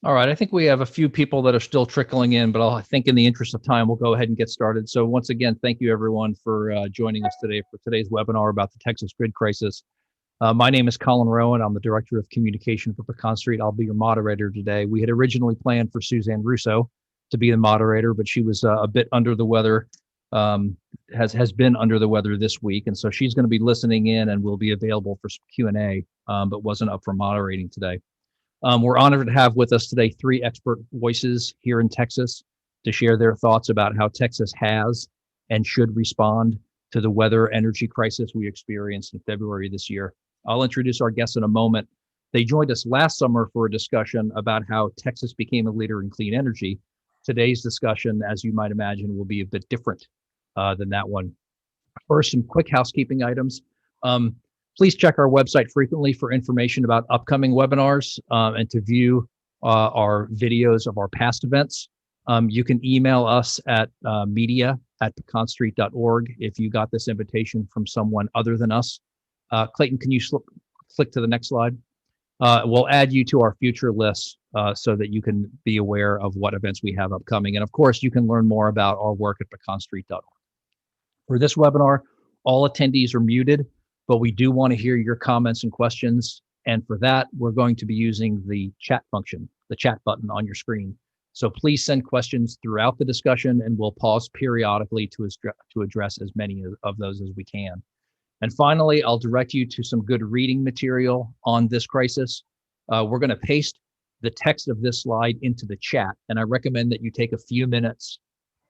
All right, I think we have a few people that are still trickling in, but I think in the interest of time, we'll go ahead and get started. So once again, thank you everyone for joining us today for today's webinar about the Texas grid crisis. My name is Colin Rowan. I'm the Director of Communication for Pecan Street. I'll be your moderator today. We had originally planned for Suzanne Russo to be the moderator, but she was a bit under the weather, has been under the weather this week, and so she's going to be listening in and will be available for some Q&A, but wasn't up for moderating today. We're honored to have with us today 3 expert voices here in Texas to share their thoughts about how Texas has and should respond to the weather energy crisis we experienced in February this year. I'll introduce our guests in a moment. They joined us last summer for a discussion about how Texas became a leader in clean energy. Today's discussion, as you might imagine, will be a bit different than that one. First, some quick housekeeping items. Please check our website frequently for information about upcoming webinars and to view our videos of our past events. You can email us at media@pecanstreet.org if you got this invitation from someone other than us. Clayton, can you click to the next slide? We'll add you to our future lists so that you can be aware of what events we have upcoming. And of course, you can learn more about our work at pecanstreet.org. For this webinar, all attendees are muted, but we do want to hear your comments and questions. And for that, we're going to be using the chat function, the chat button on your screen. So please send questions throughout the discussion, and we'll pause periodically to address as many of those as we can. And finally, I'll direct you to some good reading material on this crisis. We're going to paste the text of this slide into the chat, and I recommend that you take a few minutes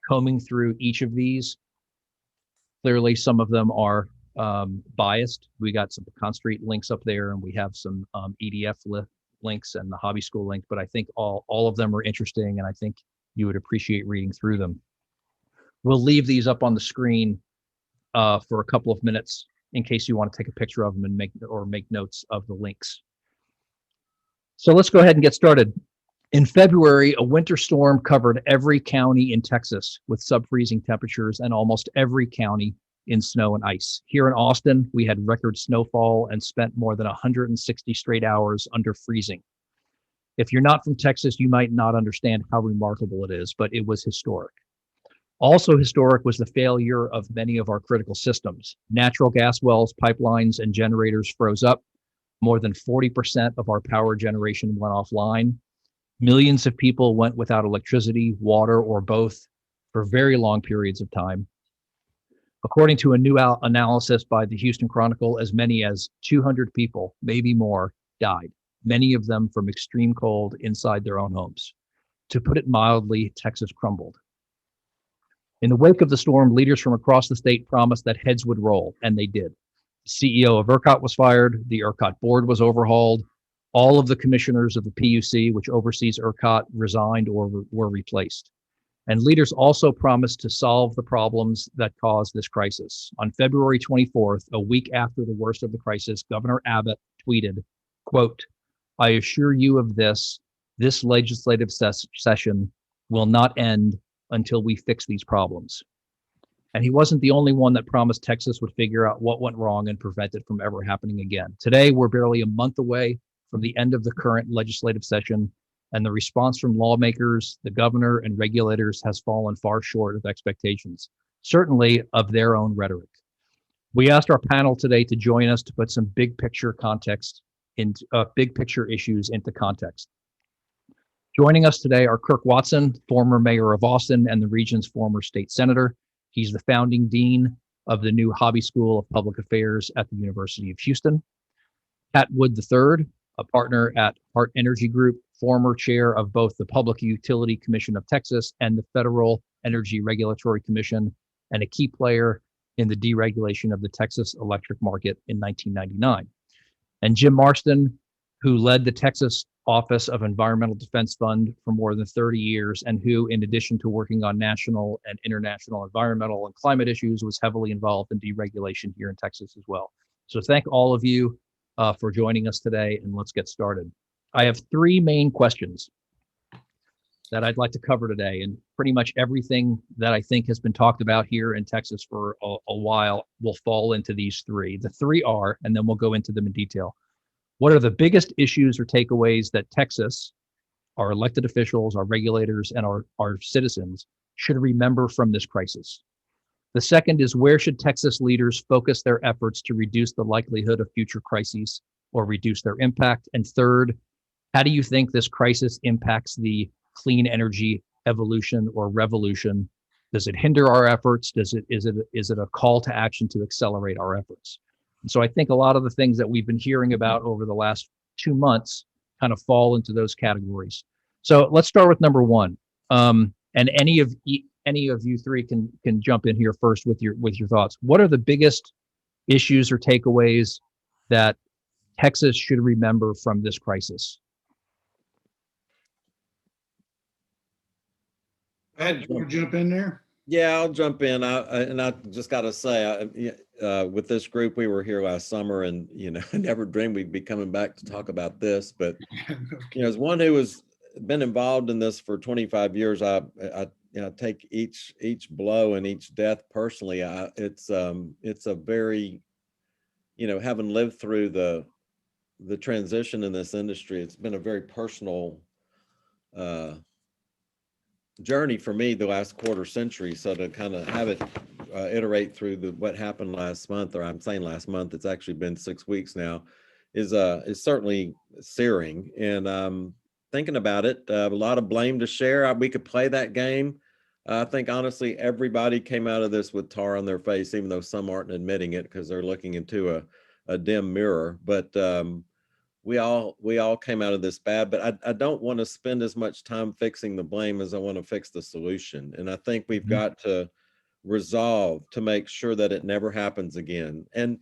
combing through each of these. Clearly, some of them are biased. We got some Pecan Street links up there, and we have some EDF links and the hobby school link, but I think all of them are interesting, and I think you would appreciate reading through them. We'll leave these up on the screen for a couple of minutes in case you want to take a picture of them and make notes of the links. So let's go ahead and get started. In February, a winter storm covered every county in Texas with sub-freezing temperatures and almost every county in snow and ice. Here in Austin, we had record snowfall and spent more than 160 straight hours under freezing. If you're not from Texas, you might not understand how remarkable it is, but it was historic. Also historic was the failure of many of our critical systems. Natural gas wells, pipelines, and generators froze up. More than 40% of our power generation went offline. Millions of people went without electricity, water, or both for very long periods of time. According to a new analysis by the Houston Chronicle, as many as 200 people, maybe more, died, many of them from extreme cold inside their own homes. To put it mildly, Texas crumbled. In the wake of the storm, leaders from across the state promised that heads would roll, and they did. The CEO of ERCOT was fired, the ERCOT board was overhauled, all of the commissioners of the PUC, which oversees ERCOT, resigned or were replaced. And leaders also promised to solve the problems that caused this crisis. On February 24th, a week after the worst of the crisis, Governor Abbott tweeted, quote, "I assure you of this legislative session will not end until we fix these problems." And he wasn't the only one that promised Texas would figure out what went wrong and prevent it from ever happening again. Today, we're barely a month away from the end of the current legislative session, and the response from lawmakers, the governor, and regulators has fallen far short of expectations, certainly of their own rhetoric. We asked our panel today to join us to put some big picture issues into context. Joining us today are Kirk Watson, former mayor of Austin and the region's former state senator. He's the founding dean of the new Hobby School of Public Affairs at the University of Houston. Pat Wood III, a partner at Hart Energy Group, former chair of both the Public Utility Commission of Texas and the Federal Energy Regulatory Commission, and a key player in the deregulation of the Texas electric market in 1999. And Jim Marston, who led the Texas Office of Environmental Defense Fund for more than 30 years, and who, in addition to working on national and international environmental and climate issues, was heavily involved in deregulation here in Texas as well. So thank all of you for joining us today, and let's get started. I have 3 main questions that I'd like to cover today, and pretty much everything that I think has been talked about here in Texas for a while will fall into these 3. The 3 are, and then we'll go into them in detail. What are the biggest issues or takeaways that Texas our elected officials, our regulators, and our citizens should remember from this crisis. The second is, where should Texas leaders focus their efforts to reduce the likelihood of future crises or reduce their impact? And third, how do you think this crisis impacts the clean energy evolution or revolution? Does it hinder our efforts? Is it a call to action to accelerate our efforts? And so I think a lot of the things that we've been hearing about over the last 2 months kind of fall into those categories. So let's start with number one. And any of you three can jump in here first with your thoughts. What are the biggest issues or takeaways that Texas should remember from this crisis? Ed, you want to jump in there? Yeah, I'll jump in. I just got to say, with this group, we were here last summer, and I never dreamed we'd be coming back to talk about this. But as one who has been involved in this for 25 years, I take each blow and each death personally. It's a very, having lived through the transition in this industry, it's been a very personal journey for me the last quarter century. So to kind of have it iterate through what happened last month, or I'm saying last month, it's actually been 6 weeks now, is certainly searing. And thinking about it, a lot of blame to share. We could play that game. I think honestly, everybody came out of this with tar on their face, even though some aren't admitting it because they're looking into a dim mirror. But we all came out of this bad, but I don't want to spend as much time fixing the blame as I want to fix the solution. And I think we've got to resolve to make sure that it never happens again. And,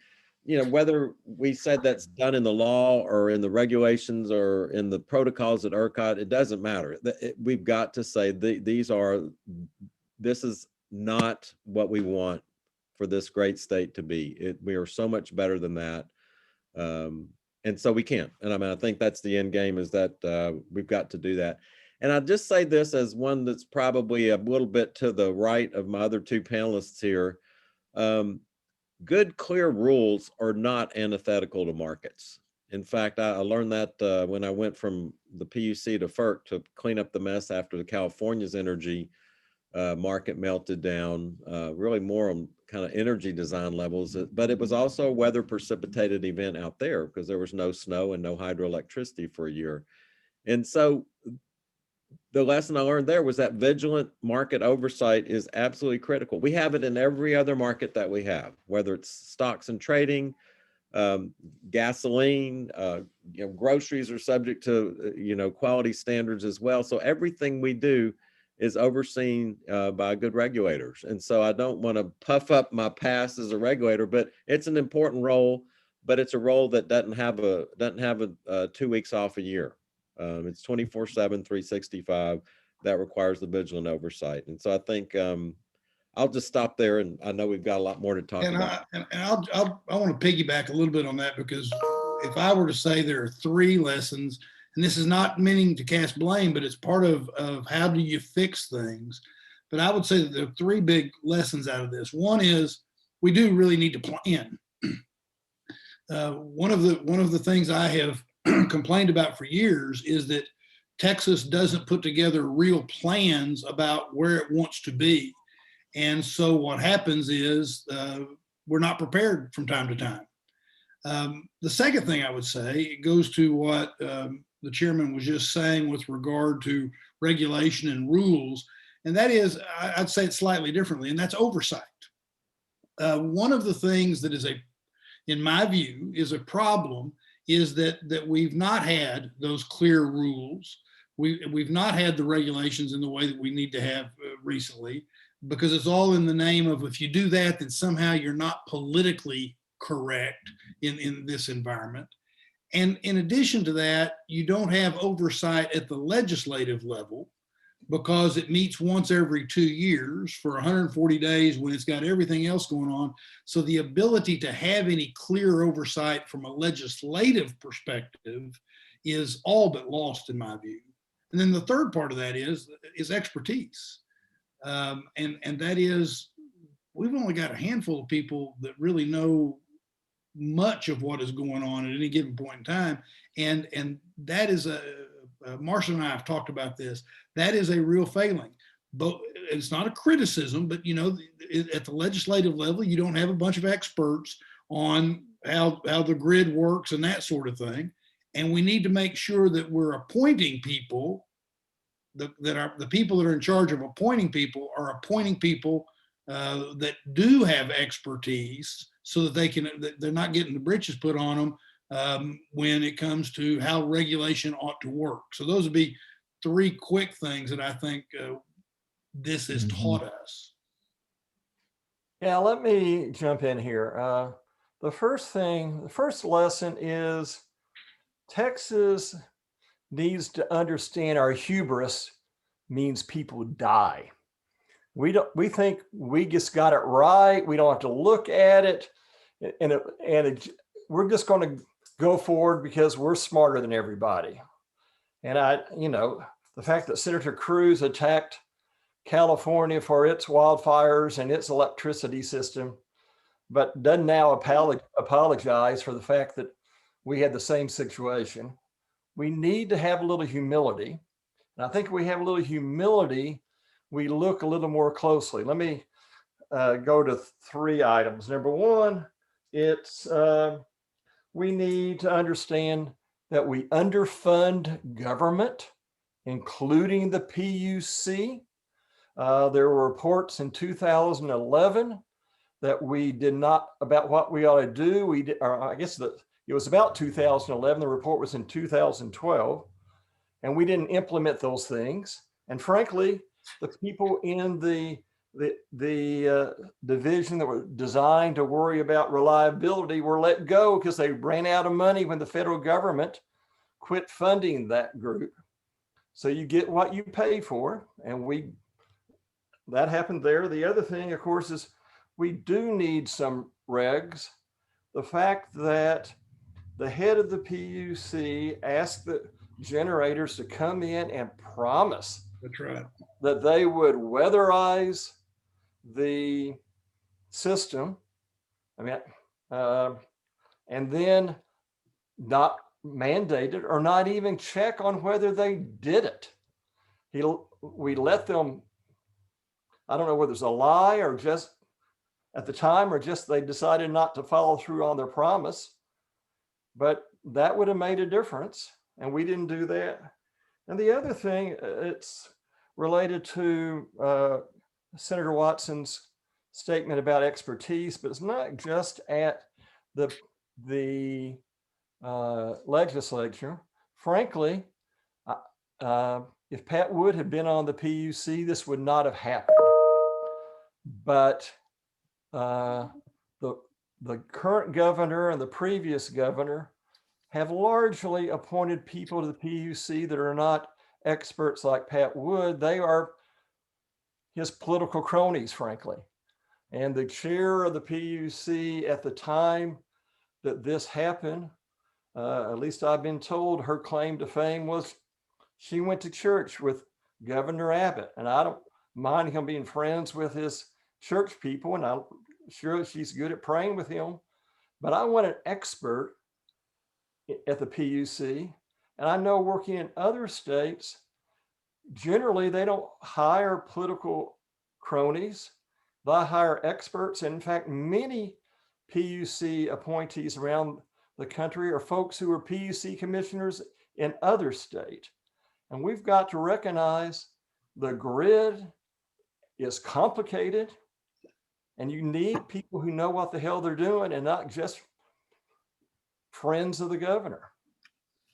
whether we said that's done in the law or in the regulations or in the protocols at ERCOT, it doesn't matter. We've got to say this is not what we want for this great state to be. We are so much better than that. And so we can't. And I think that's the end game, is that we've got to do that. And I just say this as one that's probably a little bit to the right of my other two panelists here. Good, clear rules are not antithetical to markets. In fact, I learned that when I went from the PUC to FERC to clean up the mess after the California's energy market melted down, really more on kind of energy design levels, but it was also a weather precipitated event out there because there was no snow and no hydroelectricity for a year. And so the lesson I learned there was that vigilant market oversight is absolutely critical. We have it in every other market that we have, whether it's stocks and trading, gasoline, groceries are subject to, quality standards as well. So everything we do is overseen by good regulators. And so I don't want to puff up my past as a regulator, but it's an important role, but it's a role that doesn't have a 2 weeks off a year. It's 24/7, 365 that requires the vigilant oversight. And so I think I'll just stop there, and I know we've got a lot more to talk about. I want to piggyback a little bit on that, because if I were to say there are 3 lessons, and this is not meaning to cast blame, but it's part of how do you fix things. But I would say that there are 3 big lessons out of this. One is we do really need to plan. One of the things I have complained about for years is that Texas doesn't put together real plans about where it wants to be. And so what happens is we're not prepared from time to time. The second thing I would say, it goes to what the chairman was just saying with regard to regulation and rules, and that is, I'd say it slightly differently, and that's oversight. One of the things that is in my view, is a problem is that we've not had those clear rules. We've not had the regulations in the way that we need to have recently, because it's all in the name of, if you do that, then somehow you're not politically correct in this environment. And in addition to that, you don't have oversight at the legislative level, because it meets once every 2 years for 140 days when it's got everything else going on. So the ability to have any clear oversight from a legislative perspective is all but lost in my view. And then the third part of that is expertise. And that is, we've only got a handful of people that really know much of what is going on at any given point in time. And that is a Marcia and I have talked about this. That is a real failing. But it's not a criticism, but at the legislative level, you don't have a bunch of experts on how the grid works and that sort of thing. And we need to make sure that we're appointing people, the people that are in charge of appointing people are appointing people that do have expertise, so that they're not getting the britches put on them when it comes to how regulation ought to work. So those would be three quick things that I think this has taught us. Yeah, let me jump in here. The first lesson is Texas needs to understand our hubris means people die. We think we just got it right. We don't have to look at it, we're just going to go forward because we're smarter than everybody. And the fact that Senator Cruz attacked California for its wildfires and its electricity system, but doesn't now apologize for the fact that we had the same situation. We need to have a little humility. And I think if we have a little humility, we look a little more closely. Let me go to three items. Number one, it's we need to understand that we underfund government, including the PUC. There were reports in 2011 that we did not, about what we ought to do. It was about 2011. The report was in 2012, and we didn't implement those things. And frankly, the people in the division that were designed to worry about reliability were let go because they ran out of money when the federal government quit funding that group. So you get what you pay for, and that happened there. The other thing, of course, is we do need some regs. The fact that the head of the PUC asked the generators to come in and promise That's right. that they would weatherize the system. And then not mandate it or not even check on whether they did it. We let them, I don't know whether it's a lie or just at the time or just they decided not to follow through on their promise, but that would have made a difference, and we didn't do that. And the other thing, it's related to Senator Watson's statement about expertise, but it's not just at the legislature. Frankly, if Pat Wood had been on the PUC, this would not have happened. But the current governor and the previous governor have largely appointed people to the PUC that are not experts like Pat Wood. They are his political cronies, frankly. And the chair of the PUC at the time that this happened, at least I've been told, her claim to fame was she went to church with Governor Abbott. And I don't mind him being friends with his church people, and I'm sure she's good at praying with him. But I want an expert at the PUC. And I know working in other states, generally they don't hire political cronies. They hire experts. And in fact, many PUC appointees around the country are folks who are PUC commissioners in other states. And we've got to recognize the grid is complicated, and you need people who know what the hell they're doing and not just friends of the governor.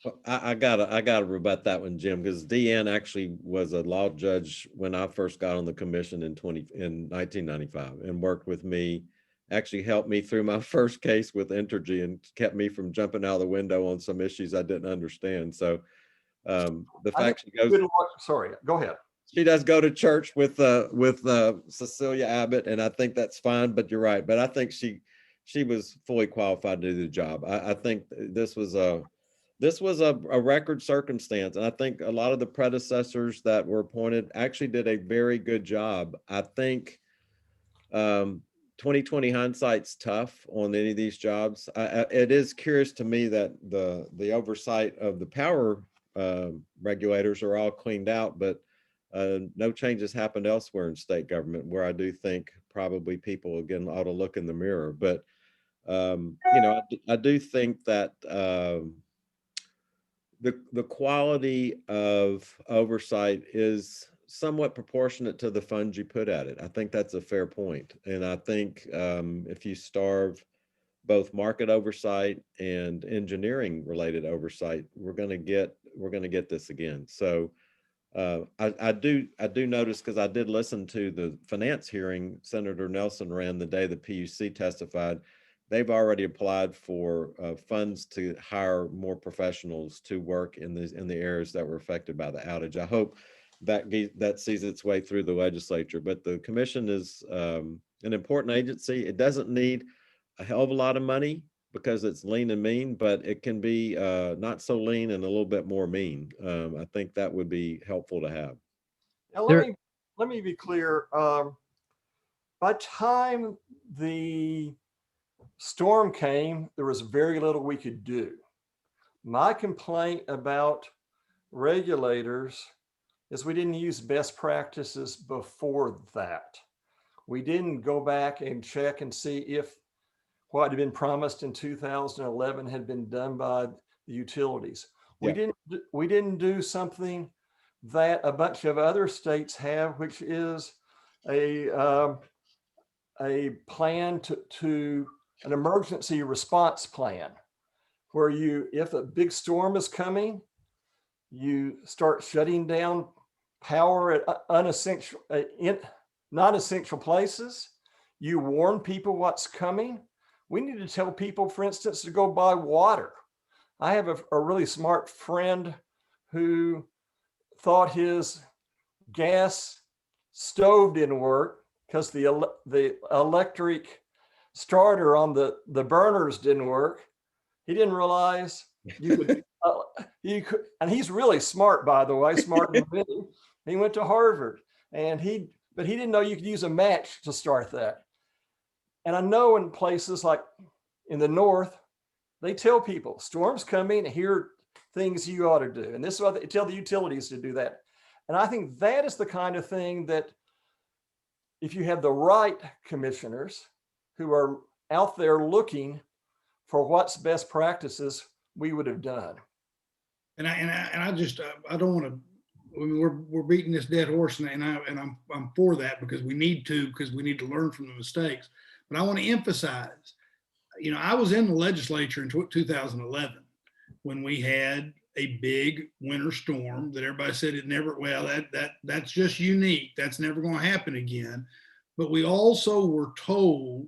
Well, I gotta rebut that one, Jim, because Deanne actually was a law judge when I first got on the commission in 1995 and worked with me, actually helped me through my first case with Entergy and kept me from jumping out of the window on some issues I didn't understand. So the fact she goes, sorry, go ahead. She does go to church with Cecilia Abbott, and I think that's fine. But you're right. But I think she was fully qualified to do the job. I think this was a record circumstance, and I think a lot of the predecessors that were appointed actually did a very good job. I think 2020 hindsight's tough on any of these jobs. It is curious to me that the oversight of the power regulators are all cleaned out, but no changes happened elsewhere in state government, where I do think probably people again ought to look in the mirror. But I do think that the quality of oversight is somewhat proportionate to the funds you put at it. I think that's a fair point. And I think if you starve both market oversight and engineering related oversight, we're going to get this again. So I do notice, because I did listen to the finance hearing Senator Nelson ran the day the PUC testified. They've already applied for funds to hire more professionals to work in the areas that were affected by the outage. I hope that sees its way through the legislature. But the commission is an important agency. It doesn't need a hell of a lot of money because it's lean and mean, but it can be not so lean and a little bit more mean. I think that would be helpful to have. Now, let me be clear. By time the storm came, there was very little we could do. My complaint about regulators is we didn't use best practices before that. We didn't go back and check and see if what had been promised in 2011 had been done by the utilities. Yeah. We didn't do something that a bunch of other states have, which is a plan to an emergency response plan, where if a big storm is coming, you start shutting down power at non-essential places. You warn people what's coming. We need to tell people, for instance, to go buy water. I have a really smart friend who thought his gas stove didn't work because the electric starter on the burners didn't work. He didn't realize you could, and he's really smart, by the way, smarter than me. He went to Harvard, but he didn't know you could use a match to start that. And I know in places like in the North, they tell people, storms coming, here are things you ought to do. And this is what they tell the utilities to do that. And I think that is the kind of thing that if you have the right commissioners who are out there looking for what's best practices, we would have done. And I just I don't want to. I mean, we're beating this dead horse, and I'm for that because we need to learn from the mistakes. But I want to emphasize, I was in the legislature in 2011 when we had a big winter storm that everybody said it never. Well, that's just unique. That's never going to happen again. But we also were told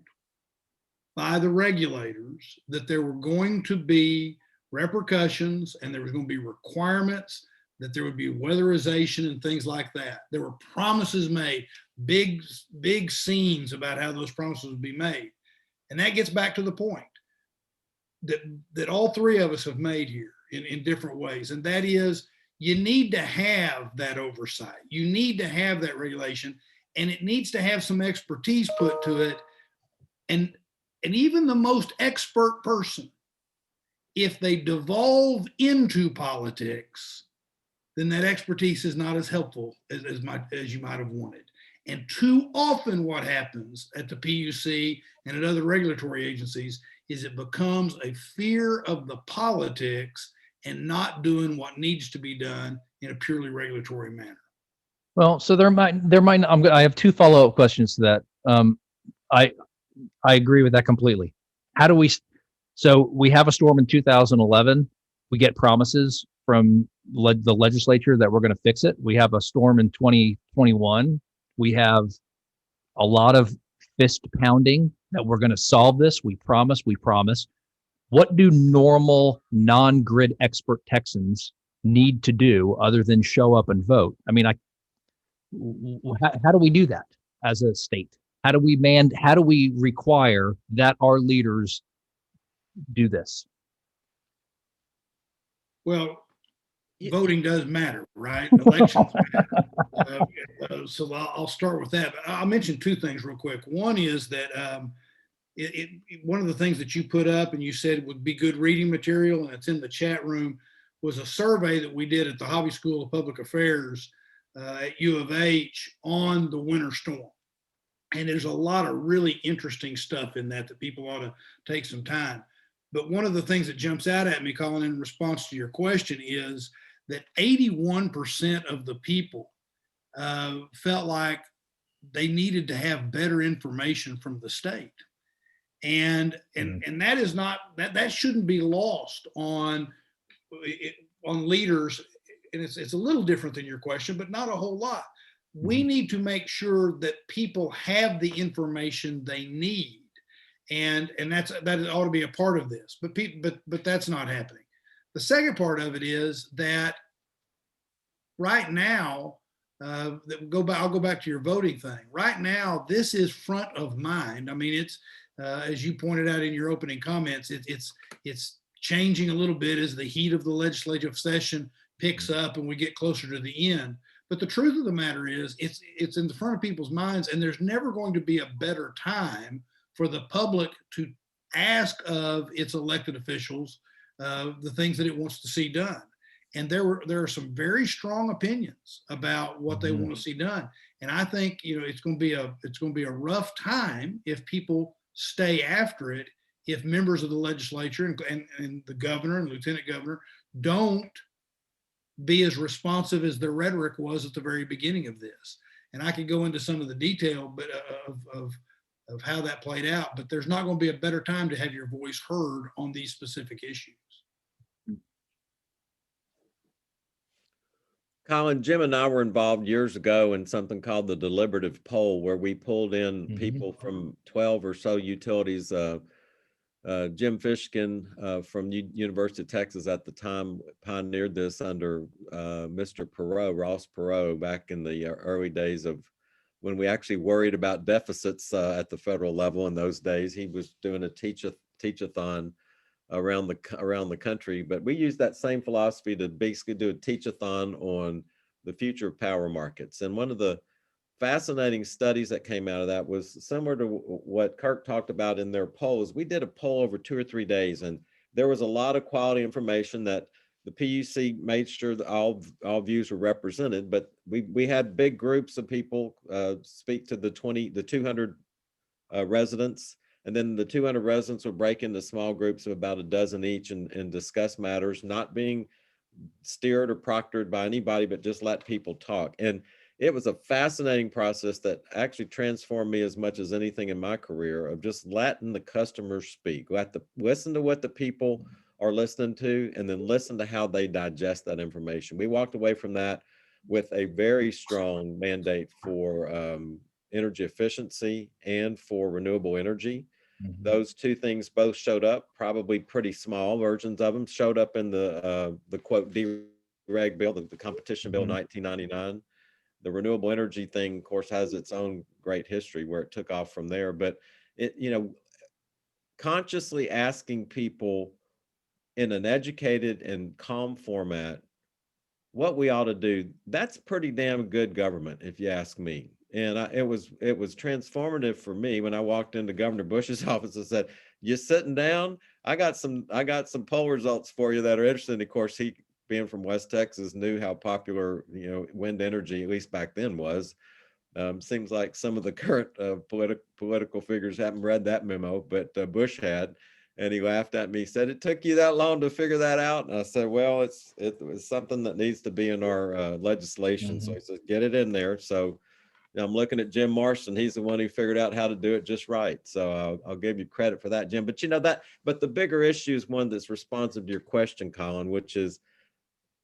by the regulators that there were going to be repercussions and there was going to be requirements, that there would be weatherization and things like that. There were promises made, big scenes about how those promises would be made. And that gets back to the point that all three of us have made here in different ways. And that is, you need to have that oversight. You need to have that regulation, and it needs to have some expertise put to it. And even the most expert person, if they devolve into politics, then that expertise is not as helpful as you might have wanted. And too often what happens at the PUC and at other regulatory agencies is it becomes a fear of the politics and not doing what needs to be done in a purely regulatory manner. Well, so I have two follow-up questions to that. I agree with that completely. So we have a storm in 2011. We get promises from the legislature that we're going to fix it. We have a storm in 2021. We have a lot of fist pounding that we're going to solve this. We promise. What do normal non-grid expert Texans need to do other than show up and vote? I mean, how do we do that as a state? How do we require that our leaders do this? Well, voting does matter, right? Elections matter. So I'll start with that. But I'll mention two things real quick. One is that one of the things that you put up and you said would be good reading material, and it's in the chat room, was a survey that we did at the Hobby School of Public Affairs at U of H on the winter storm. And there's a lot of really interesting stuff in that people ought to take some time. But one of the things that jumps out at me, Colin, in response to your question is that 81% of the people felt like they needed to have better information from the state. And that is not, that shouldn't be lost on leaders. And it's a little different than your question, but not a whole lot. We need to make sure that people have the information they need, and that ought to be a part of this. But that's not happening. The second part of it is that right now, I'll go back to your voting thing. Right now, this is front of mind. I mean, it's as you pointed out in your opening comments, it's changing a little bit as the heat of the legislative session picks up and we get closer to the end. But the truth of the matter is, it's in the front of people's minds, and there's never going to be a better time for the public to ask of its elected officials the things that it wants to see done. And there are some very strong opinions about what they want to see done. And I think it's going to be a rough time if people stay after it. If members of the legislature and the governor and lieutenant governor don't be as responsive as their rhetoric was at the very beginning of this. And I could go into some of the detail of how that played out, but there's not going to be a better time to have your voice heard on these specific issues. Colin, Jim and I were involved years ago in something called the deliberative poll, where we pulled in people from 12 or so utilities. Jim Fishkin from University of Texas at the time pioneered this under Mr. Perot, Ross Perot, back in the early days of when we actually worried about deficits at the federal level. In those days, he was doing a teach-a-thon around the country. But we used that same philosophy to basically do a teach-a-thon on the future of power markets. And one of the fascinating studies that came out of that was similar to what Kirk talked about in their polls. We did a poll over 2 or 3 days, and there was a lot of quality information that the PUC made sure that all views were represented. But we had big groups of people speak to the 200 residents, and then the 200 residents would break into small groups of about a dozen each and discuss matters, not being steered or proctored by anybody, but just let people talk. And it was a fascinating process that actually transformed me as much as anything in my career, of just letting the customers speak. Listen to what the people are listening to, and then listen to how they digest that information. We walked away from that with a very strong mandate for energy efficiency and for renewable energy. Those two things both showed up, probably pretty small versions of them showed up in the quote dereg bill, the competition bill, 1999. The renewable energy thing, of course, has its own great history where it took off from there. But consciously asking people in an educated and calm format what we ought to do, that's pretty damn good government, if you ask me. And it was transformative for me when I walked into Governor Bush's office and said, "You sitting down? I got some poll results for you that are interesting." Of course, he, being from West Texas, knew how popular wind energy, at least back then, was. Seems like some of the current political figures haven't read that memo, but Bush had. And he laughed at me, said, "It took you that long to figure that out?" And I said, "Well, it was something that needs to be in our legislation." So he said, "Get it in there." So I'm looking at Jim Marston. He's the one who figured out how to do it just right. So I'll give you credit for that, Jim. But the bigger issue is one that's responsive to your question, Colin, which is,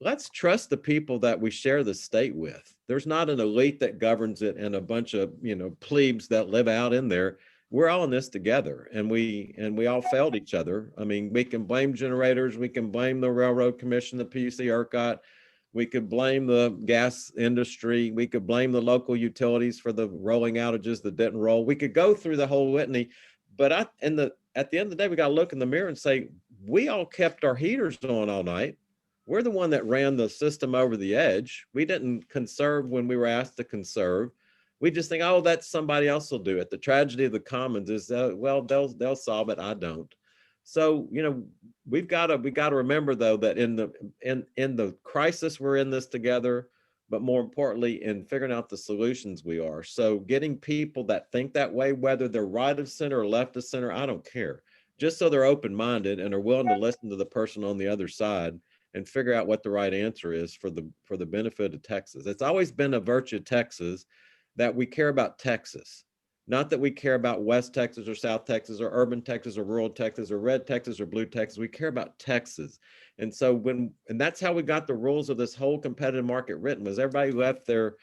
let's trust the people that we share the state with. There's not an elite that governs it and a bunch of plebes that live out in there. We're all in this together, and we all failed each other. I mean, we can blame generators, we can blame the Railroad Commission, the PUC, ERCOT, we could blame the gas industry, we could blame the local utilities for the rolling outages that didn't roll. We could go through the whole litany, but at the end of the day, we got to look in the mirror and say, we all kept our heaters on all night. We're the one that ran the system over the edge. We didn't conserve when we were asked to conserve. We just think, oh, that's somebody else will do it. The tragedy of the commons is, well, they'll solve it. I don't. So, we got to remember though, that in the crisis, we're in this together, but more importantly, in figuring out the solutions we are. So getting people that think that way, whether they're right of center or left of center, I don't care. Just so they're open-minded and are willing to listen to the person on the other side and figure out what the right answer is for the benefit of Texas. It's always been a virtue of Texas that we care about Texas. Not that we care about West Texas or South Texas or urban Texas or rural Texas or red Texas or blue Texas. We care about Texas. And so and that's how we got the rules of this whole competitive market written, was everybody left their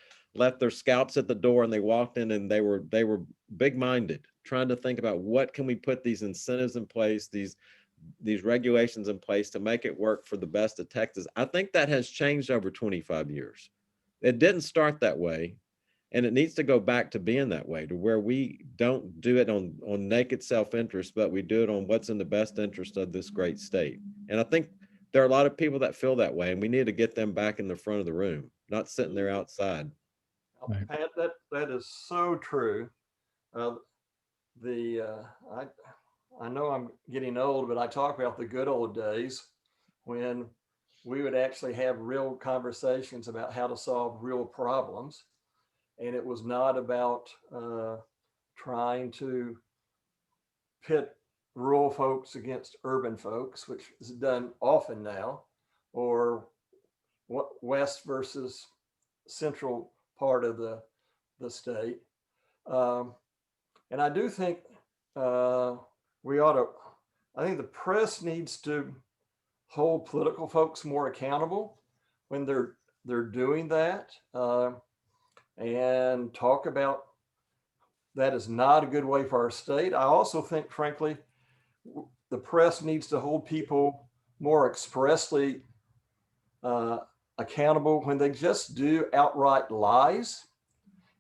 scalps at the door and they walked in and they were big-minded, trying to think about what can we put these incentives in place, these regulations in place to make it work for the best of Texas. I think that has changed over 25 years. It didn't start that way. And it needs to go back to being that way, to where we don't do it on naked self-interest, but we do it on what's in the best interest of this great state. And I think there are a lot of people that feel that way, and we need to get them back in the front of the room, not sitting there outside. Right. Pat, that is so true. I know I'm getting old, but I talk about the good old days when we would actually have real conversations about how to solve real problems. And it was not about trying to pit rural folks against urban folks, which is done often now, or what west versus central part of the state. And I do think we ought to, I think the press needs to hold political folks more accountable when they're doing that. And talk about that is not a good way for our state. I also think, frankly, the press needs to hold people more expressly accountable when they just do outright lies.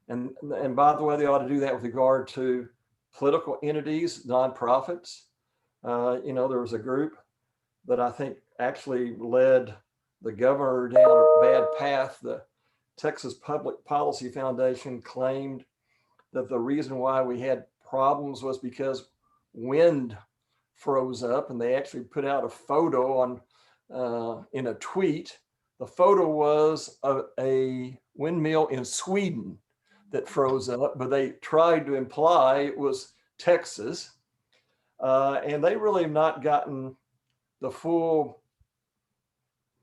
And by the way, they ought to do that with regard to political entities, nonprofits. There was a group that I think actually led the governor down a bad path. The Texas Public Policy Foundation claimed that the reason why we had problems was because wind froze up, and they actually put out a photo on in a tweet. The photo was of a windmill in Sweden that froze up, but they tried to imply it was Texas, and they really have not gotten the full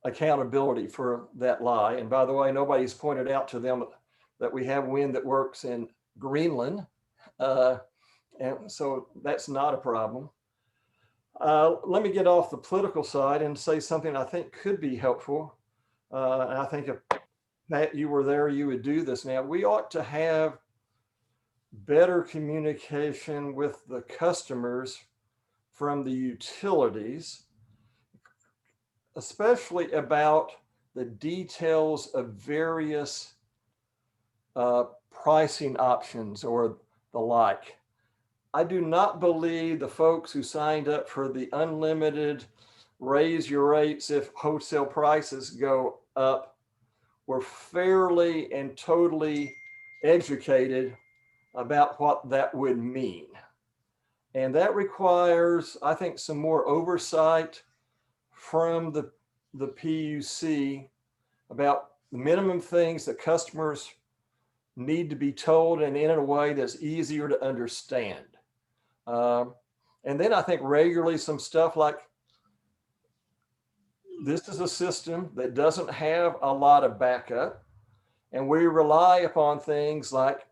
accountability for that lie. And by the way, nobody's pointed out to them that we have wind that works in Greenland. And so that's not a problem. Let me get off the political side and say something I think could be helpful. And I think if Pat, you were there, you would do this now. We ought to have better communication with the customers from the utilities, especially about the details of various pricing options or the like. I do not believe the folks who signed up for the unlimited raise your rates if wholesale prices go up were fairly and totally educated about what that would mean. And that requires, I think, some more oversight from the PUC about the minimum things that customers need to be told, and in a way that's easier to understand. And then I think regularly some stuff like, this is a system that doesn't have a lot of backup, and we rely upon things like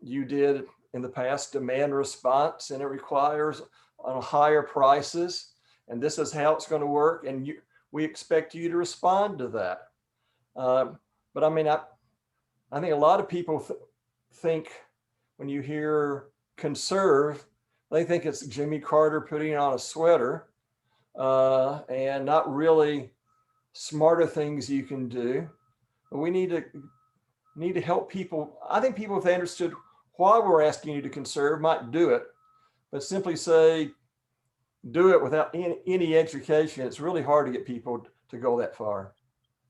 you did in the past, demand response, and it requires on higher prices, and this is how it's going to work, and we expect you to respond to that. But I mean, I think a lot of people think when you hear conserve, they think it's Jimmy Carter putting on a sweater, and not really smarter things you can do. But we need to help people. I think people, if they understood why we're asking you to conserve, might do it, but simply say, do it without any education. It's really hard to get people to go that far.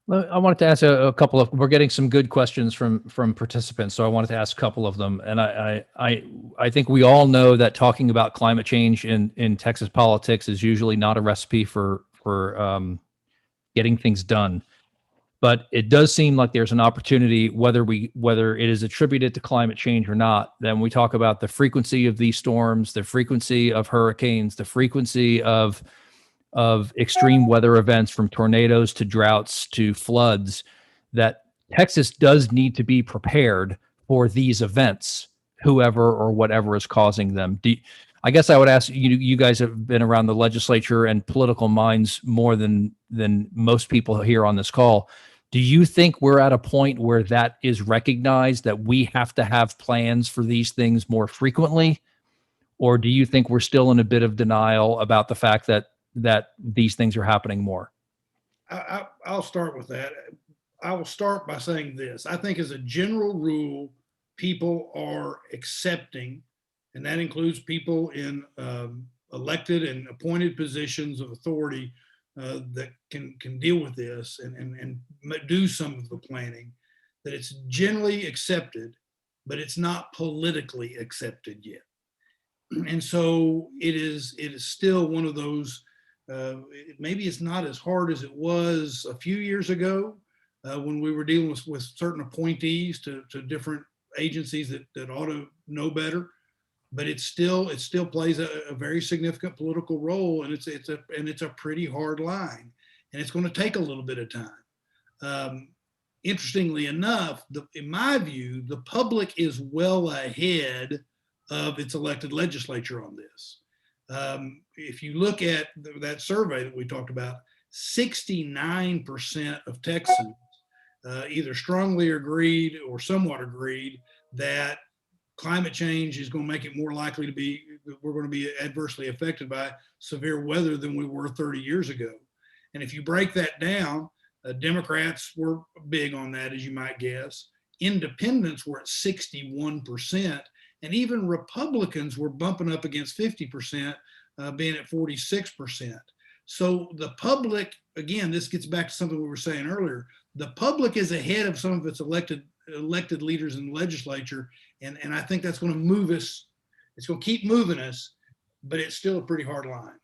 Well, I wanted to ask a couple of, we're getting some good questions from participants, so I wanted to ask a couple of them. And I think we all know that talking about climate change in Texas politics is usually not a recipe for getting things done. But it does seem like there's an opportunity, whether it is attributed to climate change or not. Then we talk about the frequency of these storms, the frequency of hurricanes, the frequency of extreme weather events, from tornadoes to droughts to floods, that Texas does need to be prepared for these events, whoever or whatever is causing them. I guess I would ask you, you guys have been around the legislature and political minds more than most people here on this call. Do you think we're at a point where that is recognized, that we have to have plans for these things more frequently? Or do you think we're still in a bit of denial about the fact that these things are happening more? I'll start with that. I will start by saying this. I think as a general rule, people are accepting, and that includes people in elected and appointed positions of authority that can deal with this and do some of the planning, that it's generally accepted, but it's not politically accepted yet. And so it is still one of those, maybe it's not as hard as it was a few years ago when we were dealing with certain appointees to different agencies that ought to know better, but it still plays a very significant political role, and it's a pretty hard line, and it's going to take a little bit of time. Interestingly enough, in my view, the public is well ahead of its elected legislature on this. If you look at that survey that we talked about, 69% of Texans either strongly agreed or somewhat agreed that climate change is going to make it more likely we're going to be adversely affected by severe weather than we were 30 years ago. And if you break that down, Democrats were big on that, as you might guess. Independents were at 61%. And even Republicans were bumping up against 50%, being at 46%. So the public, again, this gets back to something we were saying earlier, the public is ahead of some of its elected leaders in the legislature. And I think that's going to move us. It's going to keep moving us, but it's still a pretty hard line.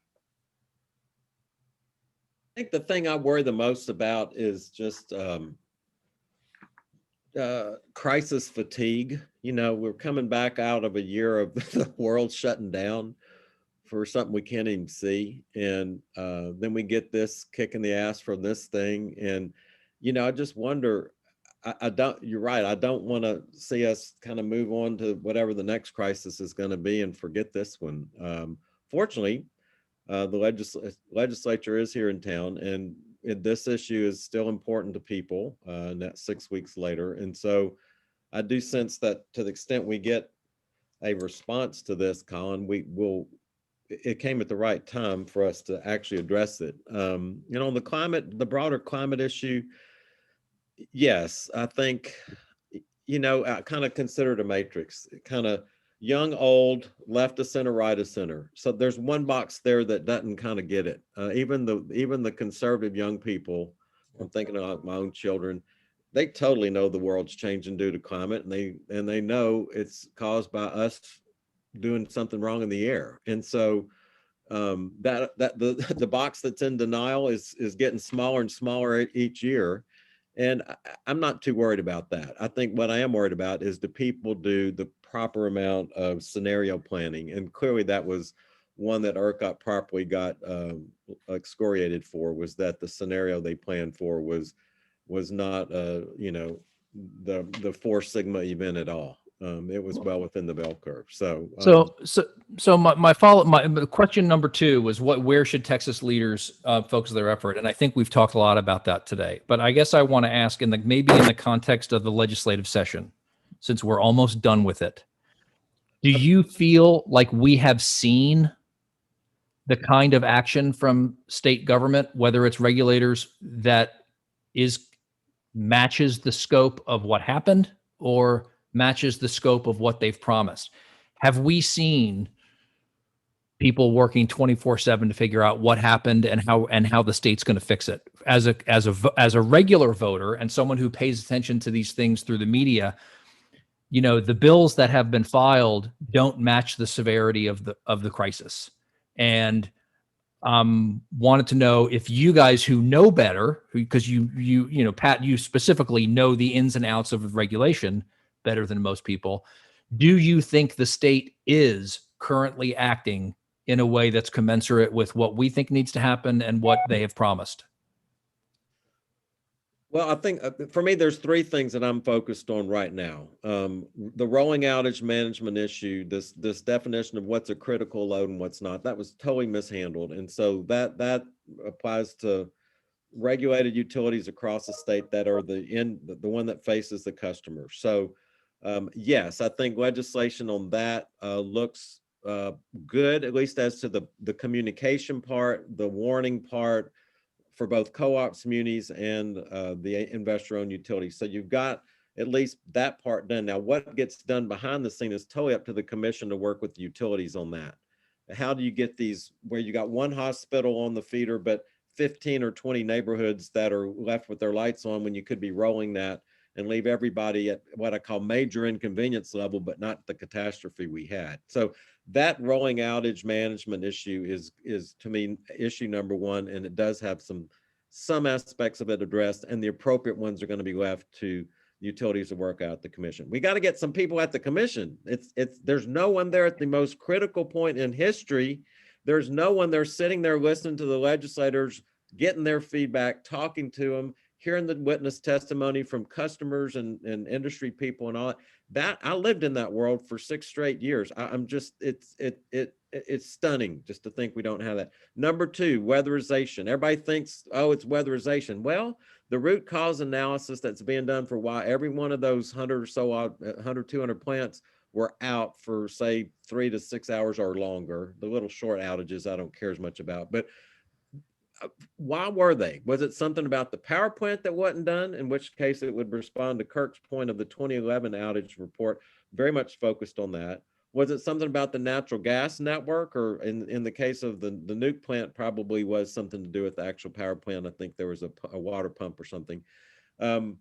I think the thing I worry the most about is just crisis fatigue. You know, we're coming back out of a year of the world shutting down for something we can't even see. And then we get this kick in the ass from this thing. And, you know, I just wonder, you're right. I don't want to see us kind of move on to whatever the next crisis is going to be and forget this one. Fortunately, the legislature is here in town, and this issue is still important to people, and that's 6 weeks later. And so I do sense that to the extent we get a response to this, Colin, it came at the right time for us to actually address it. You know, the broader climate issue, yes, I think, you know, I kind of consider it a matrix, kind of young, old, left of center, right of center. So there's one box there that doesn't kind of get it. Even the conservative young people, I'm thinking about my own children, they totally know the world's changing due to climate, and they know it's caused by us doing something wrong in the air. And so the box that's in denial is getting smaller and smaller each year. And I'm not too worried about that. I think what I am worried about is, do people do the proper amount of scenario planning? And clearly that was one that ERCOT properly got excoriated for, was that the scenario they planned for was not you know, the 4 sigma event at all. It was well within the bell curve. So my question number 2 was where should Texas leaders focus their effort? And I think we've talked a lot about that today, but I guess I want to ask, maybe in the context of the legislative session, since we're almost done with it, do you feel like we have seen the kind of action from state government, whether it's regulators, that matches the scope of what happened or matches the scope of what they've promised? Have we seen people working 24/7 to figure out what happened and how the state's going to fix it as a regular voter and someone who pays attention to these things through the media, the bills that have been filed don't match the severity of the crisis. And wanted to know if you guys who know better, because Pat, you specifically know the ins and outs of regulation better than most people. Do you think the state is currently acting in a way that's commensurate with what we think needs to happen and what they have promised? Well, I think for me, there's three things that I'm focused on right now. The rolling outage management issue, this definition of what's a critical load and what's not, that was totally mishandled. And so that applies to regulated utilities across the state that are the one that faces the customer. So yes, I think legislation on that looks good, at least as to the communication part, the warning part, for both co-ops, munis, and the investor-owned utilities. So you've got at least that part done. Now, what gets done behind the scene is totally up to the commission to work with the utilities on that. How do you get these where you got one hospital on the feeder, but 15 or 20 neighborhoods that are left with their lights on when you could be rolling that and leave everybody at what I call major inconvenience level, but not the catastrophe we had. So that rolling outage management issue is to me issue number one, and it does have some aspects of it addressed, and the appropriate ones are going to be left to utilities to work out the commission. We got to get some people at the commission. There's no one there at the most critical point in history. There's no one there sitting there listening to the legislators, getting their feedback, talking to them, hearing the witness testimony from customers and industry people and all that. I lived in that world for 6 straight years. I'm just, it's stunning just to think we don't have that. Number two, weatherization. Everybody thinks, oh, it's weatherization. Well, the root cause analysis that's being done for why every one of those 100 or so, 100, 200 plants were out for say 3 to 6 hours or longer. The little short outages I don't care as much about, but why were they? Was it something about the power plant that wasn't done? In which case it would respond to Kirk's point of the 2011 outage report, very much focused on that. Was it something about the natural gas network, or in the case of the nuke plant, probably was something to do with the actual power plant. I think there was a water pump or something. The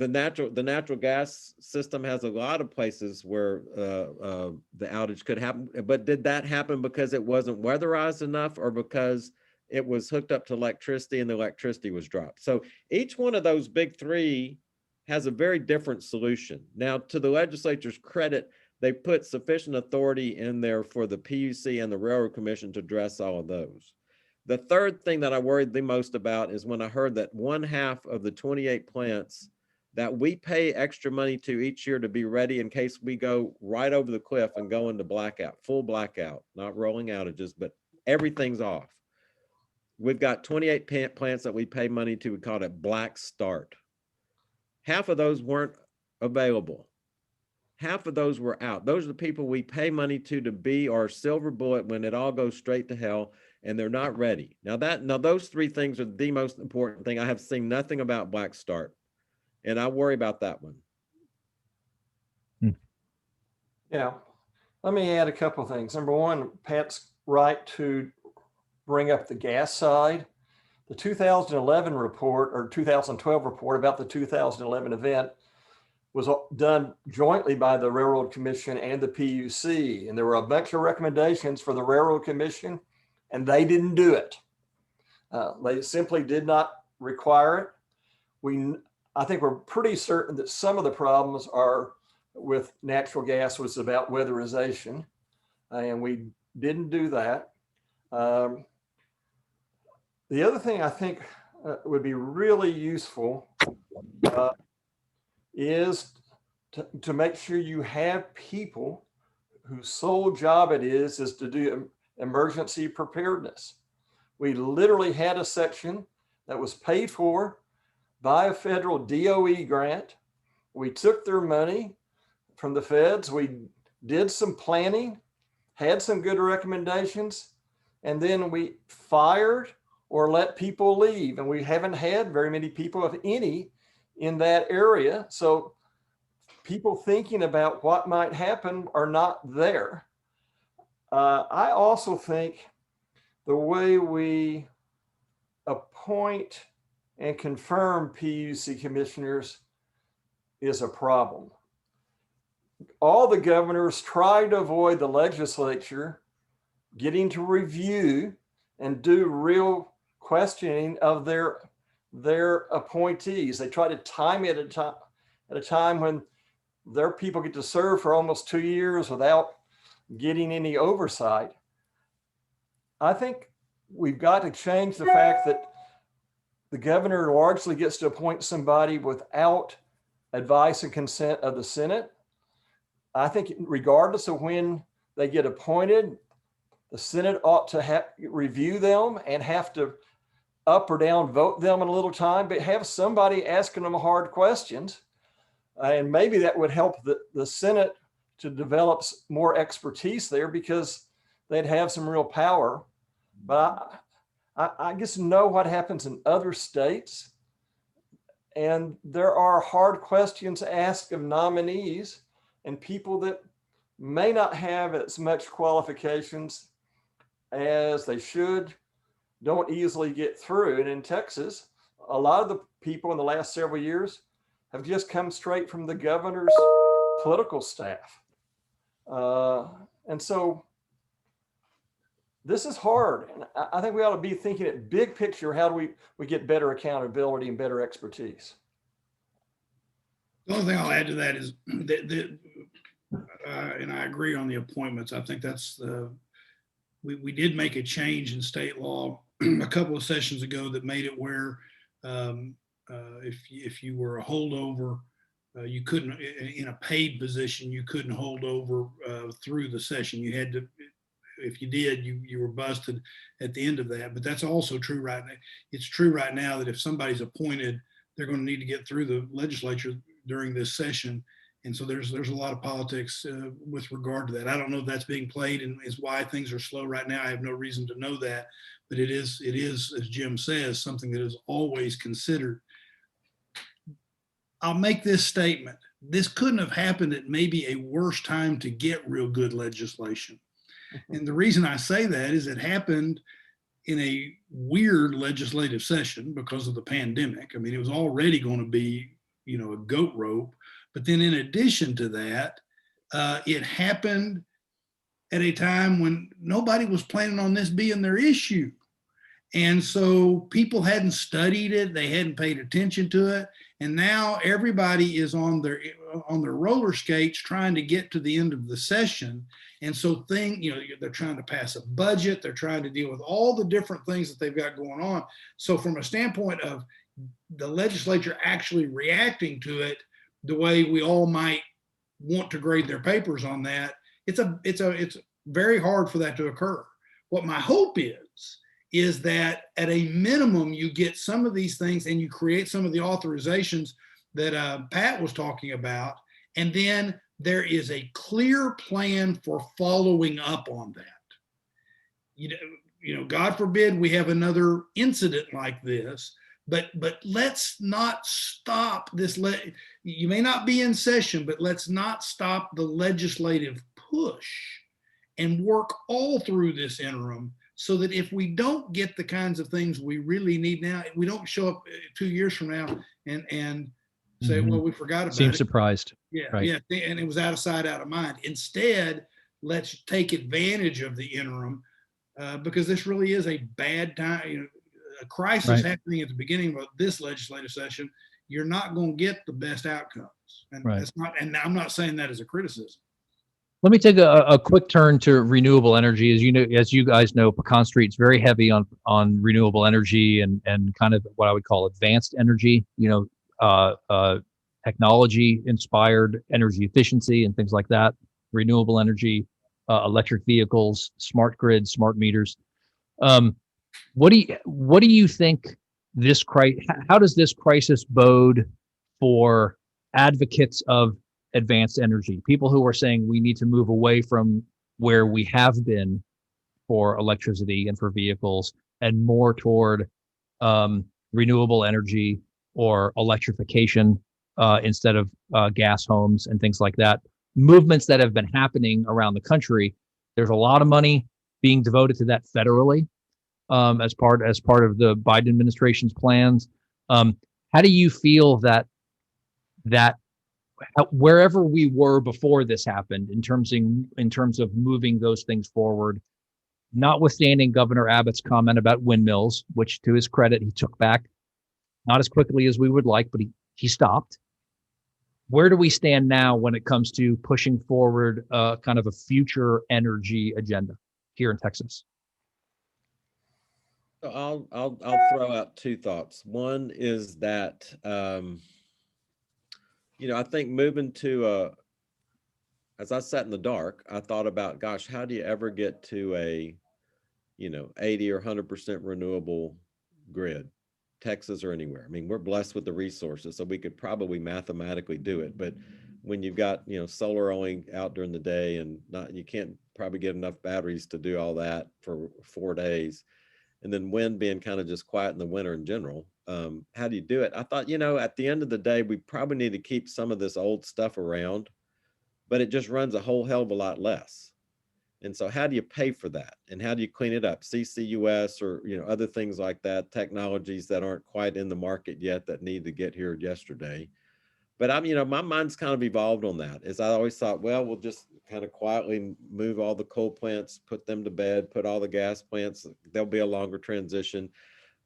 natural gas system has a lot of places where the outage could happen, but did that happen because it wasn't weatherized enough, or because it was hooked up to electricity and the electricity was dropped? So each one of those big three has a very different solution. Now, to the legislature's credit, they put sufficient authority in there for the PUC and the Railroad Commission to address all of those. The third thing that I worried the most about is when I heard that 1/2 of the 28 plants that we pay extra money to each year to be ready in case we go right over the cliff and go into blackout, full blackout, not rolling outages, but everything's off. We've got 28 plants that we pay money to. We call it black start. Half of those weren't available. Half of those were out. Those are the people we pay money to be our silver bullet when it all goes straight to hell, and they're not ready. Now those three things are the most important thing. I have seen nothing about black start, and I worry about that one. Yeah, let me add a couple of things. Number one, Pat's right to bring up the gas side. The 2011 report, or 2012 report about the 2011 event, was done jointly by the Railroad Commission and the PUC. And there were a bunch of recommendations for the Railroad Commission, and they didn't do it. They simply did not require it. I think we're pretty certain that some of the problems are with natural gas was about weatherization, and we didn't do that. The other thing I think would be really useful is to make sure you have people whose sole job it is to do emergency preparedness. We literally had a section that was paid for by a federal DOE grant. We took their money from the feds. We did some planning, had some good recommendations, and then we fired or let people leave. And we haven't had very many people, if any, in that area. So people thinking about what might happen are not there. I also think the way we appoint and confirm PUC commissioners is a problem. All the governors try to avoid the legislature getting to review and do real questioning of their appointees. They try to time it at a time when their people get to serve for almost 2 years without getting any oversight. I think we've got to change the fact that the governor largely gets to appoint somebody without advice and consent of the Senate. I think regardless of when they get appointed, the Senate ought to review them and have to up or down vote them in a little time, but have somebody asking them hard questions. And maybe that would help the Senate to develop more expertise there, because they'd have some real power. But I just know what happens in other states. And there are hard questions asked of nominees and people that may not have as much qualifications as they should, don't easily get through. And in Texas, a lot of the people in the last several years have just come straight from the governor's political staff. And so this is hard. And I think we ought to be thinking at big picture, how do we get better accountability and better expertise? The only thing I'll add to that is that and I agree on the appointments. I think that's we did make a change in state law a couple of sessions ago that made it where if you were a holdover, you couldn't, in a paid position, you couldn't hold over through the session. You had to, if you did, you were busted at the end of that. But that's also true right now. It's true right now that if somebody's appointed, they're going to need to get through the legislature during this session. And so there's a lot of politics with regard to that. I don't know if that's being played and is why things are slow right now. I have no reason to know that, but it is, as Jim says, something that is always considered. I'll make this statement. This couldn't have happened at maybe a worse time to get real good legislation. And the reason I say that is it happened in a weird legislative session because of the pandemic. I mean, it was already going to be, a goat rope. But then in addition to that, it happened at a time when nobody was planning on this being their issue. And so people hadn't studied it, they hadn't paid attention to it. And now everybody is on their roller skates trying to get to the end of the session. And so they're trying to pass a budget, they're trying to deal with all the different things that they've got going on. So from a standpoint of the legislature actually reacting to it the way we all might want to grade their papers on that, it's very hard for that to occur. What my hope is that at a minimum, you get some of these things and you create some of the authorizations that Pat was talking about. And then there is a clear plan for following up on that. God forbid we have another incident like this, but let's not stop this. You may not be in session, but let's not stop the legislative push and work all through this interim, so that if we don't get the kinds of things we really need now, we don't show up 2 years from now and say, well, we forgot about it. Seem surprised. Yeah, right. Yeah, and it was out of sight, out of mind. Instead, let's take advantage of the interim because this really is a bad time. A crisis happening at the beginning of this legislative session, you're not going to get the best outcomes. And that's not. And I'm not saying that as a criticism. Let me take a quick turn to renewable energy. As you guys know, Pecan Street's very heavy on renewable energy and kind of what I would call advanced energy. Technology inspired energy efficiency and things like that. Renewable energy, electric vehicles, smart grids, smart meters. What do you think how does this crisis bode for advocates of advanced energy, people who are saying we need to move away from where we have been for electricity and for vehicles and more toward renewable energy or electrification instead of gas homes and things like that? Movements that have been happening around the country. There's a lot of money being devoted to that federally. as part of the Biden administration's plans. How do you feel that wherever we were before this happened in terms of moving those things forward, notwithstanding Governor Abbott's comment about windmills, which to his credit he took back not as quickly as we would like, but he stopped. Where do we stand now when it comes to pushing forward kind of a future energy agenda here in Texas? So I'll throw out two thoughts. One is that I think moving to as I sat in the dark, I thought about, gosh, how do you ever get to a 80 or 100% renewable grid, Texas or anywhere? I mean, we're blessed with the resources, so we could probably mathematically do it. But when you've got solar only out during the day and you can't probably get enough batteries to do all that for 4 days. And then wind being kind of just quiet in the winter in general. How do you do it? I thought, at the end of the day, we probably need to keep some of this old stuff around, but it just runs a whole hell of a lot less. And so how do you pay for that? And how do you clean it up? CCUS or, other things like that, technologies that aren't quite in the market yet that need to get here yesterday. But my mind's kind of evolved on that. As I always thought, well, we'll just kind of quietly move all the coal plants, put them to bed, put all the gas plants. There'll be a longer transition.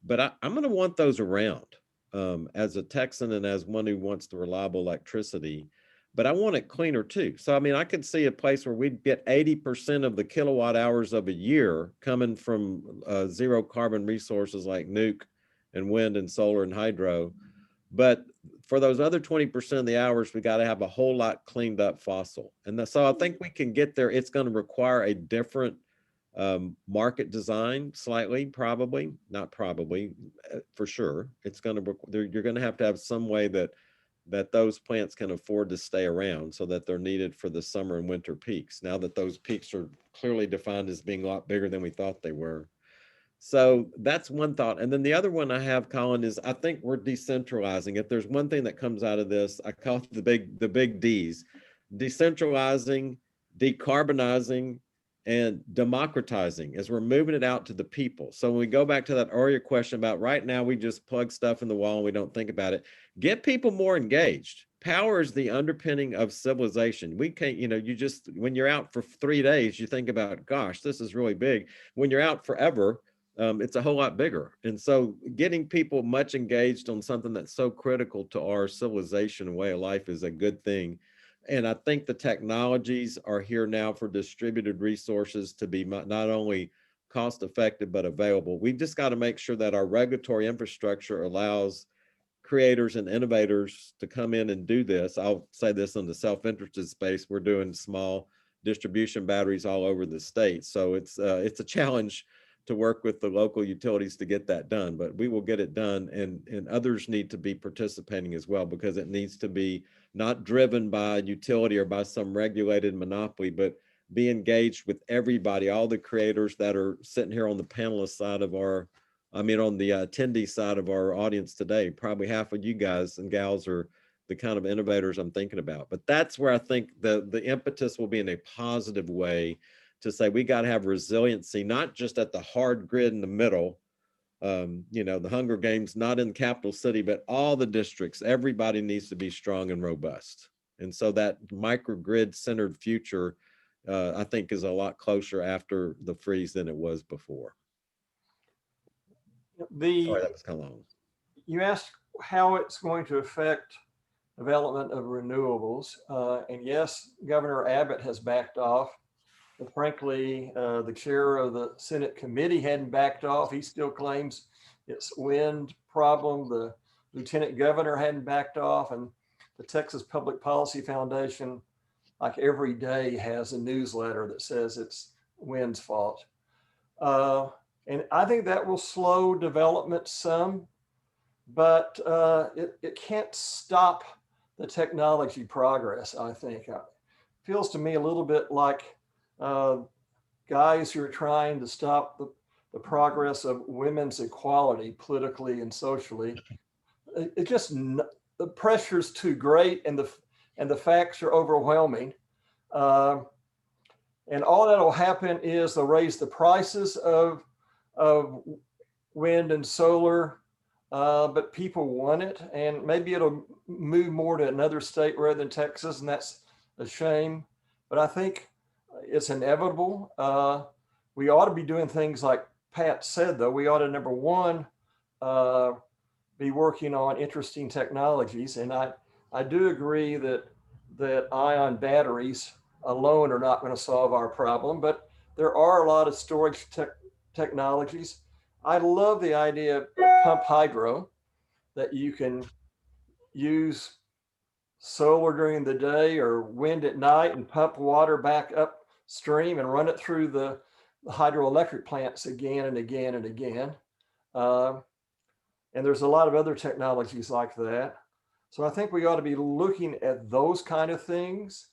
But I'm going to want those around as a Texan and as one who wants the reliable electricity. But I want it cleaner too. So, I could see a place where we'd get 80% of the kilowatt hours of a year coming from zero carbon resources like nuke and wind and solar and hydro. But for those other 20% of the hours, we got to have a whole lot cleaned up fossil. And so I think we can get there. It's going to require a different market design, slightly, probably, not probably, for sure. It's going to, you're going to have some way that those plants can afford to stay around so that they're needed for the summer and winter peaks. Now that those peaks are clearly defined as being a lot bigger than we thought they were. So that's one thought. And then the other one I have, Colin, is I think we're decentralizing. If there's one thing that comes out of this, I call it the big D's: decentralizing, decarbonizing, and democratizing, as we're moving it out to the people. So when we go back to that earlier question about right now, we just plug stuff in the wall and we don't think about it. Get people more engaged. Power is the underpinning of civilization. We can't, when you're out for 3 days, you think about, gosh, this is really big. When you're out forever, it's a whole lot bigger. And so getting people much engaged on something that's so critical to our civilization and way of life is a good thing. And I think the technologies are here now for distributed resources to be not only cost effective, but available. We've just got to make sure that our regulatory infrastructure allows creators and innovators to come in and do this. I'll say this in the self-interested space. We're doing small distribution batteries all over the state. So it's a challenge to work with the local utilities to get that done, but we will get it done, and others need to be participating as well, because it needs to be not driven by a utility or by some regulated monopoly, but be engaged with everybody, all the creators that are sitting here on the panelist side of on the attendee side of our audience today. Probably half of you guys and gals are the kind of innovators I'm thinking about. But that's where I think the impetus will be in a positive way, to say we got to have resiliency, not just at the hard grid in the middle, the Hunger Games, not in the capital city, but all the districts. Everybody needs to be strong and robust. And so that microgrid centered future, I think, is a lot closer after the freeze than it was before. Sorry, that was kind of long. You asked how it's going to affect development of renewables. And yes, Governor Abbott has backed off. But frankly, the chair of the Senate committee hadn't backed off. He still claims it's wind problem. The lieutenant governor hadn't backed off. And the Texas Public Policy Foundation, like every day, has a newsletter that says it's wind's fault. And I think that will slow development some, but it can't stop the technology progress, I think. It feels to me a little bit like guys who are trying to stop the progress of women's equality politically and socially. It just, the pressure's too great, and the facts are overwhelming. And all that'll happen is they'll raise the prices of of wind and solar, but people want it, and maybe it'll move more to another state rather than Texas, and that's a shame. But I think it's inevitable. We ought to be doing things like Pat said, though. We ought to, number one, be working on interesting technologies, and I do agree that ion batteries alone are not going to solve our problem, but there are a lot of storage technologies. I love the idea of pump hydro, that you can use solar during the day or wind at night and pump water back upstream and run it through the hydroelectric plants again and again and again. And there's a lot of other technologies like that. So I think we ought to be looking at those kind of things.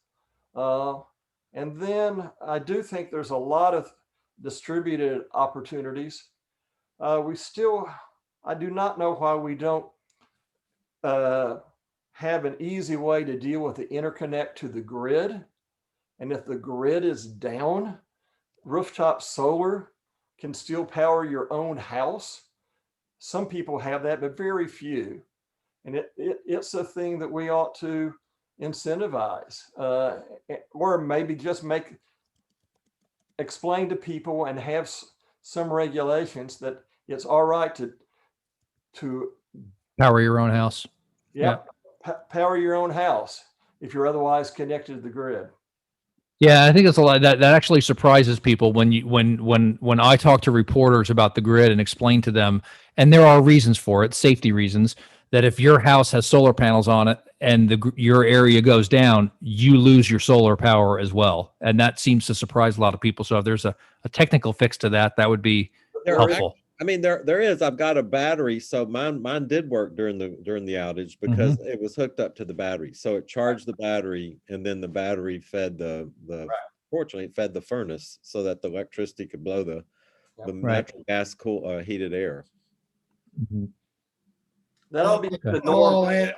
And then I do think there's a lot of distributed opportunities. I do not know why we don't have an easy way to deal with the interconnect to the grid. And if the grid is down, rooftop solar can still power your own house. Some people have that, but very few. And it's a thing that we ought to incentivize, or maybe just explain to people and have some regulations that it's all right to Power your own house. power your own house if you're otherwise connected to the grid. Yeah, I think it's a lot that actually surprises people when I talk to reporters about the grid and explain to them, and there are reasons for it, safety reasons, that if your house has solar panels on it and your area goes down, you lose your solar power as well, and that seems to surprise a lot of people. So if there's a technical fix to that, that would be helpful. I mean, there is. I've got a battery, so mine did work during the outage because it was hooked up to the battery. So it charged the battery, and then the battery fed fortunately it fed the furnace so that the electricity could blow the natural gas heated air. That ought to be the norm.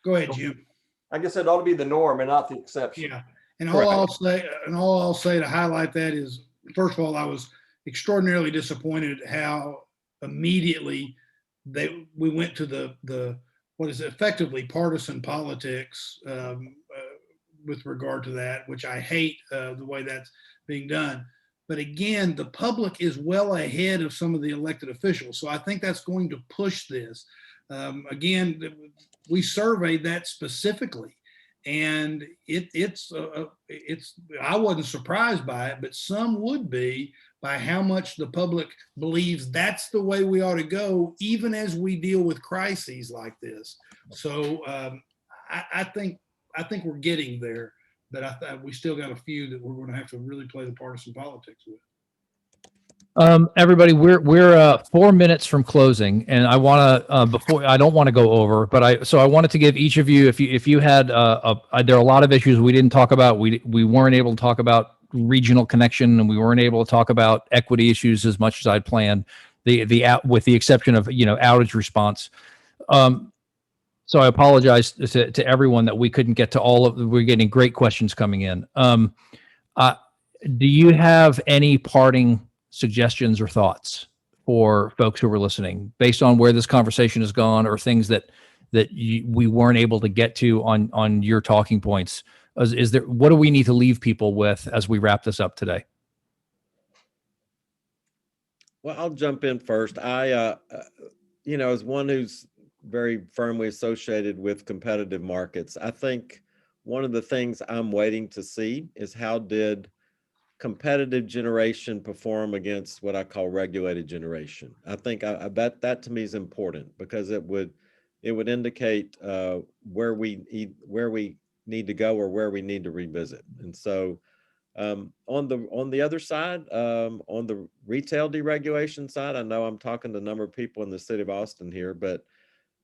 Go ahead, Jim. I guess it ought to be the norm and not the exception. Yeah, and all I'll say to highlight that is, first of all, I was extraordinarily disappointed how immediately we went to the what is effectively partisan politics with regard to that, which I hate the way that's being done. But again, the public is well ahead of some of the elected officials, so I think that's going to push this. Again, we surveyed that specifically, and it's I wasn't surprised by it, but some would be, by how much the public believes that's the way we ought to go, even as we deal with crises like this. So I think we're getting there, but we still got a few that we're going to have to really play the partisan politics with. Everybody, we're 4 minutes from closing, and I want to I don't want to go over, but I wanted to give each of you, if you had there are a lot of issues we didn't talk about. We weren't able to talk about regional connection, and we weren't able to talk about equity issues as much as I'd planned. With the exception of outage response. So I apologize to everyone that we couldn't get to all of. We're getting great questions coming in. Do you have any parting suggestions or thoughts for folks who are listening, based on where this conversation has gone, or things that we weren't able to get to on your talking points? What do we need to leave people with as we wrap this up today? Well, I'll jump in first. I, as one who's very firmly associated with competitive markets, I think one of the things I'm waiting to see is how did competitive generation perform against what I call regulated generation. I think I bet that to me is important, because it would indicate where we need to go or where we need to revisit. And so on the other side, on the retail deregulation side, I know I'm talking to a number of people in the city of Austin here, but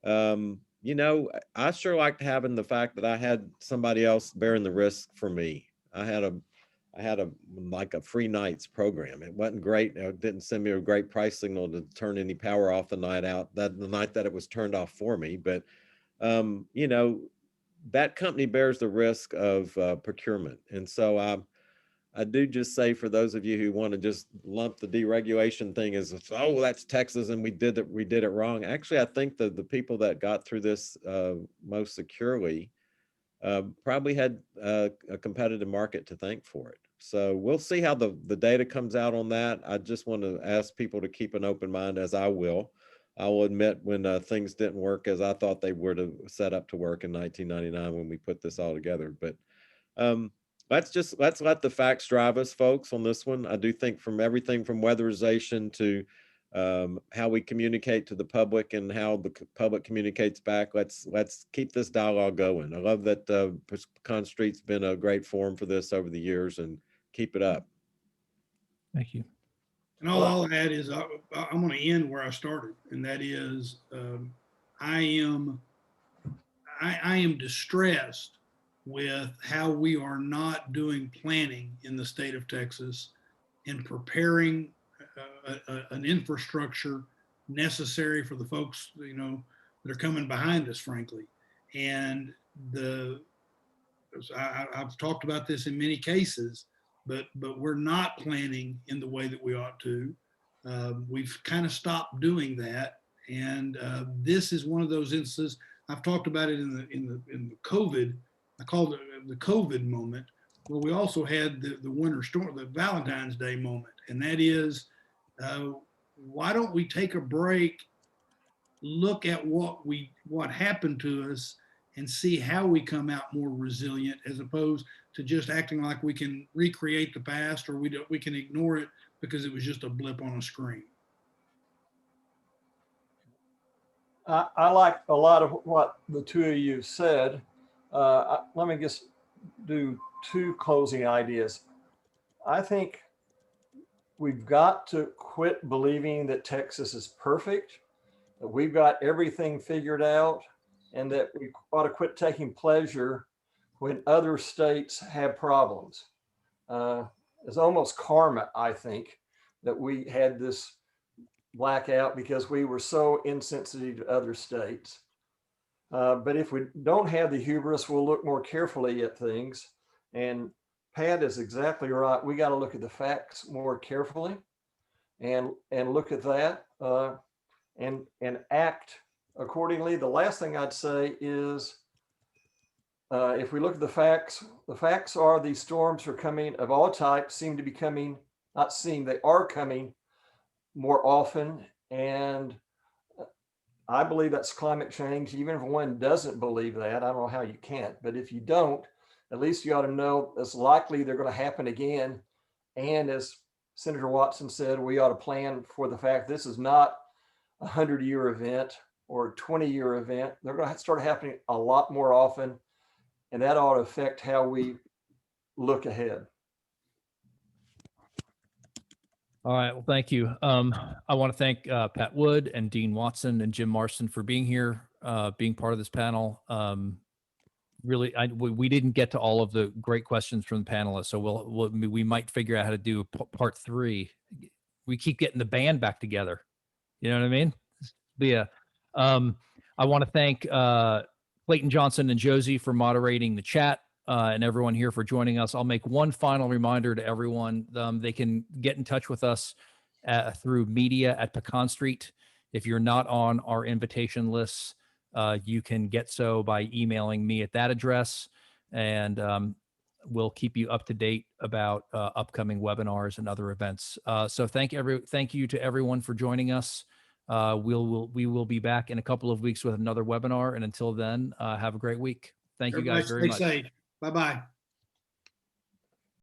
I sure liked having the fact that I had somebody else bearing the risk for me. I had a free nights program. It wasn't great. It didn't send me a great price signal to turn any power off the night that it was turned off for me. But, that company bears the risk of procurement. And so I do just say for those of you who want to just lump the deregulation thing as, oh, that's Texas and we did it wrong. Actually, I think the people that got through this most securely probably had a competitive market to thank for it. So we'll see how the data comes out on that. I just want to ask people to keep an open mind, as I will. I will admit when things didn't work as I thought they were to set up to work in 1999 when we put this all together. But let's let the facts drive us, folks, on this one. I do think from everything from weatherization to how we communicate to the public and how the public communicates back. Let's keep this dialogue going. I love that Pecan Street's been a great forum for this over the years, and keep it up. Thank you. And all I'll add is I'm going to end where I started, and that is I am distressed with how we are not doing planning in the state of Texas and preparing an infrastructure necessary for the folks, that are coming behind us, frankly. And I've talked about this in many cases, but we're not planning in the way that we ought to. We've kind of stopped doing that, and this is one of those instances. I've talked about it in the COVID. I called it the COVID moment. Well, we also had the winter storm, the Valentine's Day moment, and that is, why don't we take a break, look at what happened to us, and see how we come out more resilient, as opposed to just acting like we can recreate the past, or we can ignore it because it was just a blip on a screen. I like a lot of what the two of you said. Let me just do two closing ideas. I think we've got to quit believing that Texas is perfect, that we've got everything figured out, and that we ought to quit taking pleasure when other states have problems. It's almost karma, I think, that we had this blackout because we were so insensitive to other states. But if we don't have the hubris, we'll look more carefully at things. And Pat is exactly right. We got to look at the facts more carefully and look at that and act accordingly. The last thing I'd say is, if we look at the facts are these storms are coming of all types, seem to be coming, not seem, they are coming more often. And I believe that's climate change. Even if one doesn't believe that, I don't know how you can't, but if you don't, at least you ought to know it's likely they're going to happen again. And as Senator Watson said, we ought to plan for the fact this is not a 100-year event or a 20-year event. They're going to start happening a lot more often, and that ought to affect how we look ahead. All right. Well, thank you. I want to thank Pat Wood and Dean Watson and Jim Marston for being here, being part of this panel. Really, we didn't get to all of the great questions from the panelists, so we might figure out how to do part 3. We keep getting the band back together. You know what I mean? I want to thank Clayton Johnson and Josie for moderating the chat. And everyone here for joining us. I'll make one final reminder to everyone. They can get in touch with us through media@Pecan Street. If you're not on our invitation lists, you can get so by emailing me at that address, and we'll keep you up to date about upcoming webinars and other events. So thank you to everyone for joining us. We will be back in a couple of weeks with another webinar, and until then, have a great week. Thank you guys very much. Stay safe. Bye-bye.